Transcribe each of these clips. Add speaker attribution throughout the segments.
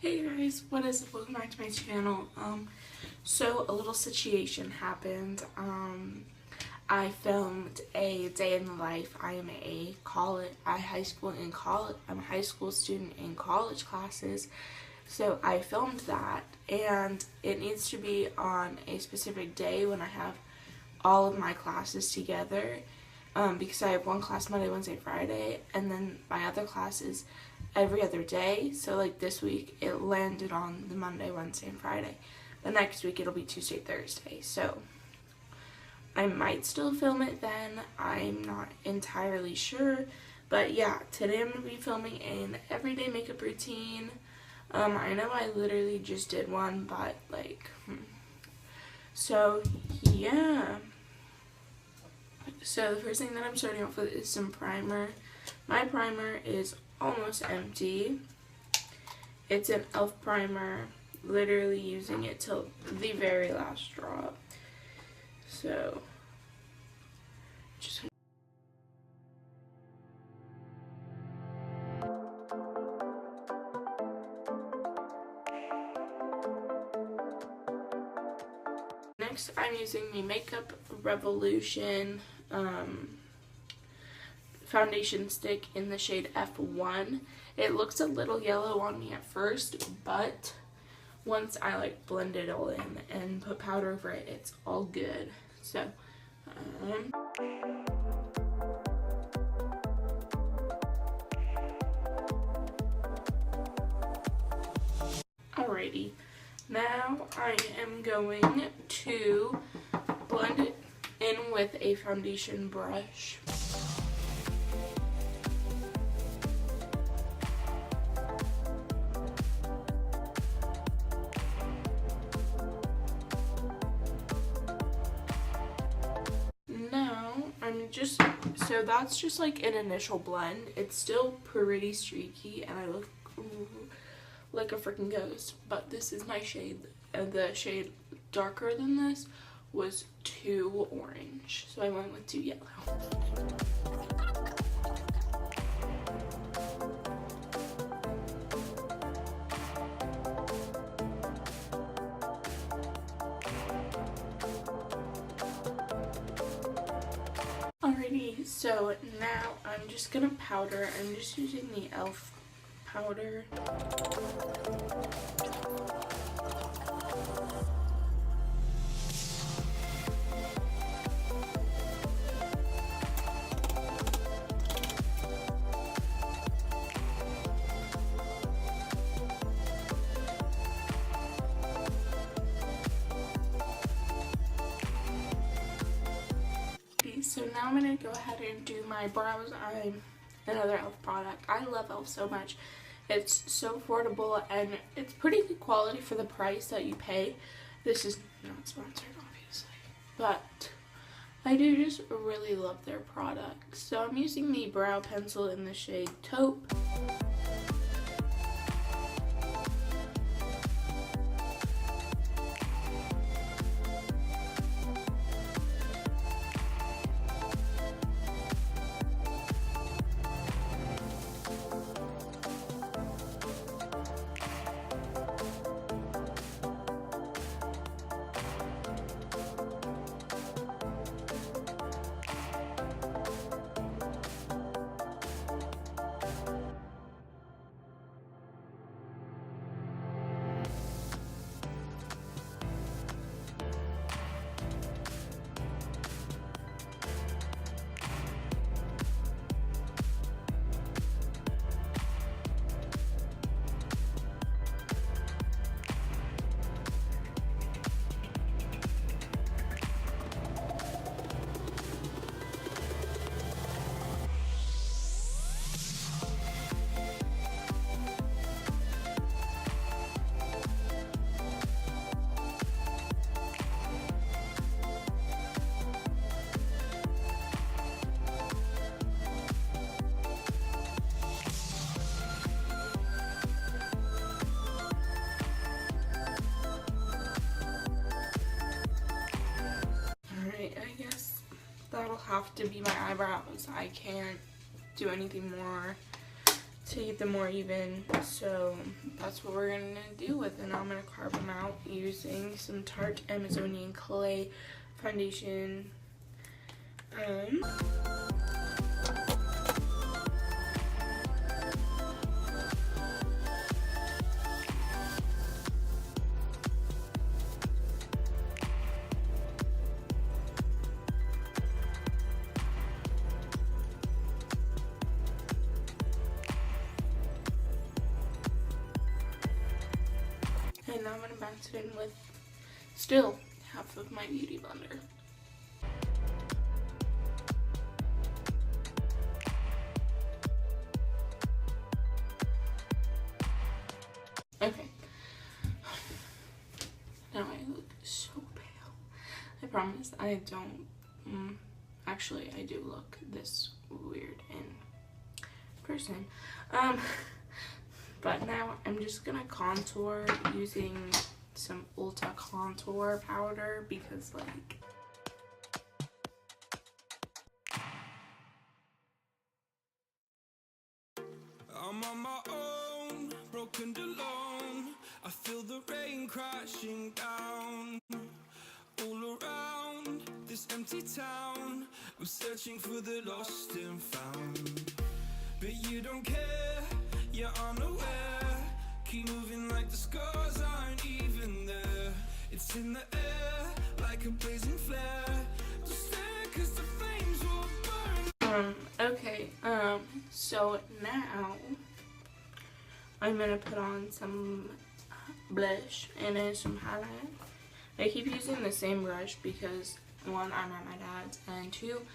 Speaker 1: Hey guys, what is up? Welcome back to my channel. So a little situation happened. I filmed a day in the life. I am a high school student in college classes. So I filmed that, and it needs to be on a specific day when I have all of my classes together. Because I have one class Monday, Wednesday, Friday, and then my other class is every other day. So like this week it landed on the Monday, Wednesday, and Friday, but next week it'll be Tuesday, Thursday. So I might still film it then. I'm not entirely sure, but yeah, today I'm gonna be filming an everyday makeup routine. I know I literally just did one, but like so yeah. So the first thing that I'm starting off with is some primer. My primer is almost empty. It's an e.l.f. primer, literally using it till the very last drop. So just next I'm using the Makeup Revolution foundation stick in the shade F1. It looks a little yellow on me at first, but once I blend it all in and put powder over it, it's all good. So alrighty, now I am going to blend it in with a foundation brush. So that's just like an initial blend. It's still pretty streaky and I look like a freaking ghost, but this is my shade. The shade darker than this was too orange, so I went with too yellow. Alrighty, so now I'm just gonna powder. I'm just using the e.l.f. powder. So now I'm going to go ahead and do my brows. Another e.l.f. product. I love e.l.f. so much. It's so affordable and it's pretty good quality for the price that you pay. This is not sponsored, obviously, but I do just really love their products. So I'm using the brow pencil in the shade Taupe. that'll have to be my eyebrows. I can't do anything more to get them more even. So that's what we're gonna do with it. Now I'm gonna carve them out using some Tarte Amazonian Clay foundation. And now I'm going to bounce it in with still half of my beauty blender. Okay. Now I look so pale. I promise I don't, actually I do look this weird in person. But now I'm just gonna contour using some Ulta contour powder because like
Speaker 2: I'm on my own, broken alone. I feel the rain crashing down all around this empty town. I'm searching for the lost and found, but you don't care, you're unaware. Keep moving like the scars aren't even there. It's in the air like a blazing flare. Don't stare 'cause the flames will burn.
Speaker 1: Okay, so now I'm gonna put on some blush and then some highlight. I keep using the same brush because one, I'm at my dad's, and two,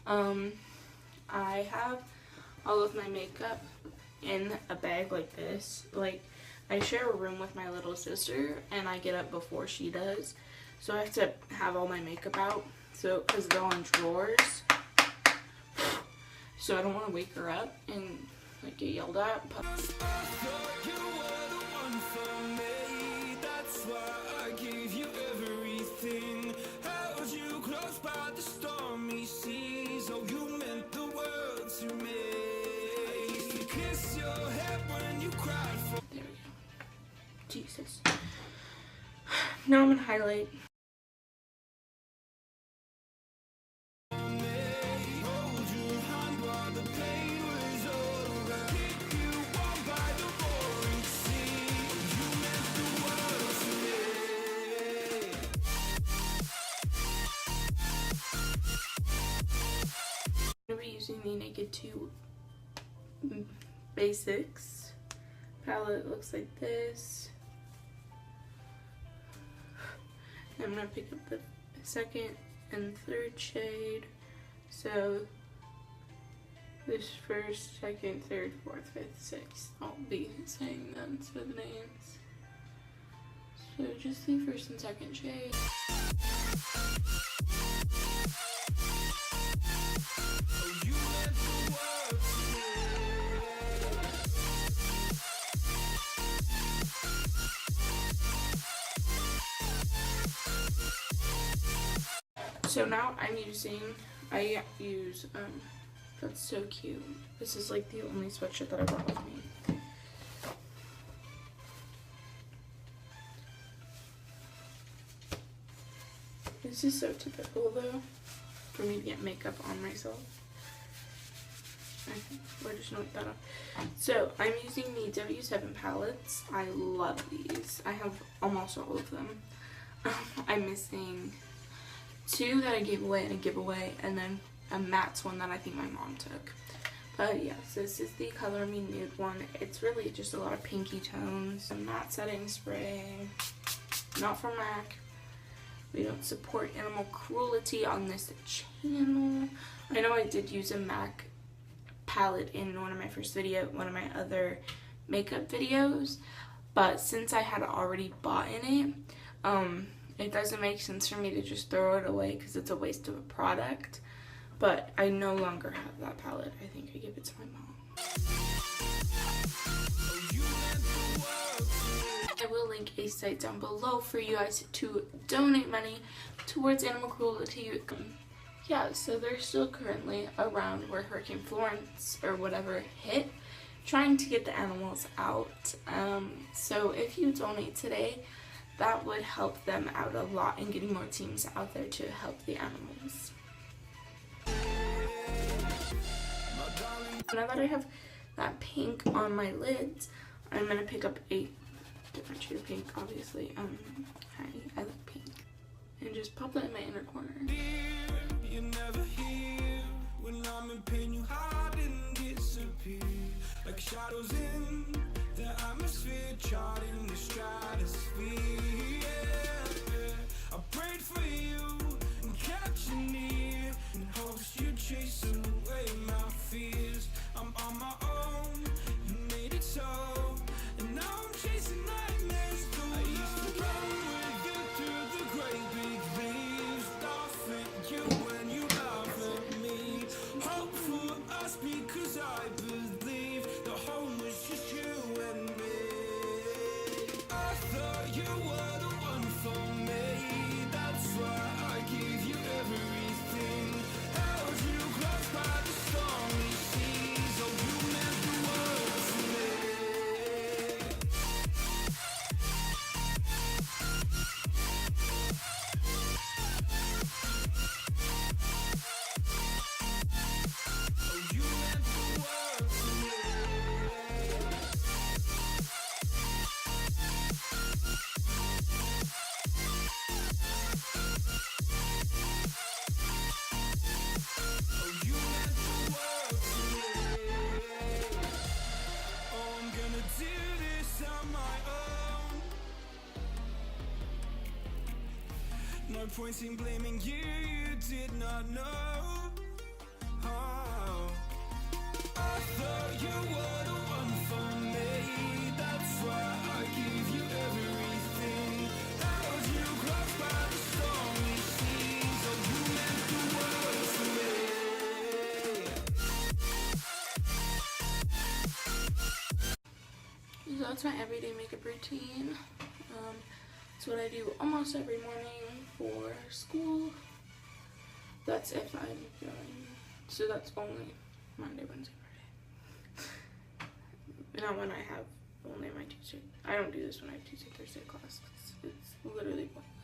Speaker 1: I have all of my makeup in a bag like this. Like, I share a room with my little sister and I get up before she does, so I have to have all my makeup out, so because they're on drawers, so I don't want to wake her up and like get yelled at. But there we go. Jesus. Now I'm gonna highlight. I'm gonna be using the Naked 2 Basics palette. Looks like this. I'm gonna pick up the second and third shade. So this first, second, third, fourth, fifth, sixth. I'll be saying them for the names. So just the first and second shade. So now I use, that's so cute. This is like the only sweatshirt that I brought with me. This is so typical though, for me to get makeup on myself. Okay, we're just gonna wipe that off. So I'm using the W7 palettes. I love these. I have almost all of them. I'm missing 2 that I gave away in a giveaway, and then a matte one that I think my mom took. But yes, this is the Color Me Nude one. It's really just a lot of pinky tones. A matte setting spray, not from MAC. We don't support animal cruelty on this channel. I know I did use a MAC palette in one of my other makeup videos, but since I had already bought in it, it doesn't make sense for me to just throw it away because it's a waste of a product. But I no longer have that palette. I think I gave it to my mom. I will link a site down below for you guys to donate money towards animal cruelty. Yeah, so they're still currently around where Hurricane Florence or whatever hit. trying to get the animals out. So if you donate today, that would help them out a lot in getting more teams out there to help the animals. Now that I have that pink on my lids, I'm going to pick up a different shade of pink, obviously. I like pink. And just pop that in my inner corner.
Speaker 2: You're never here. When I'm in pain, you hide and disappear. Like shadows in the atmosphere, charting the stratosphere. I prayed for you and kept you near, in hopes you'd chase away my fears. I'm on my own, you made it so, and now I'm chasing nightmares. I used to run with you through the great big leaves, laugh at you when you laugh at me. Hope for us because I believe the home was just you and me. I thought you were the one for me, that's why I gave you everything. Held you close by the stormy seas, oh you meant the world to me. Oh you meant the world to me. Oh, you meant the world to me. Oh, I'm gonna do this on my own. No point in blaming you, you did not know. Oh, I thought you were the one for me, that's why I gave you everything. Held you close by the stormy seas, oh you meant the world to me.
Speaker 1: So that's my everyday makeup routine. It's what I do almost every morning for school. That's if I'm going. So that's only Monday, Wednesday, Friday. Not when I have only my Tuesday. I don't do this when I have Tuesday, Thursday class. It's literally pointless.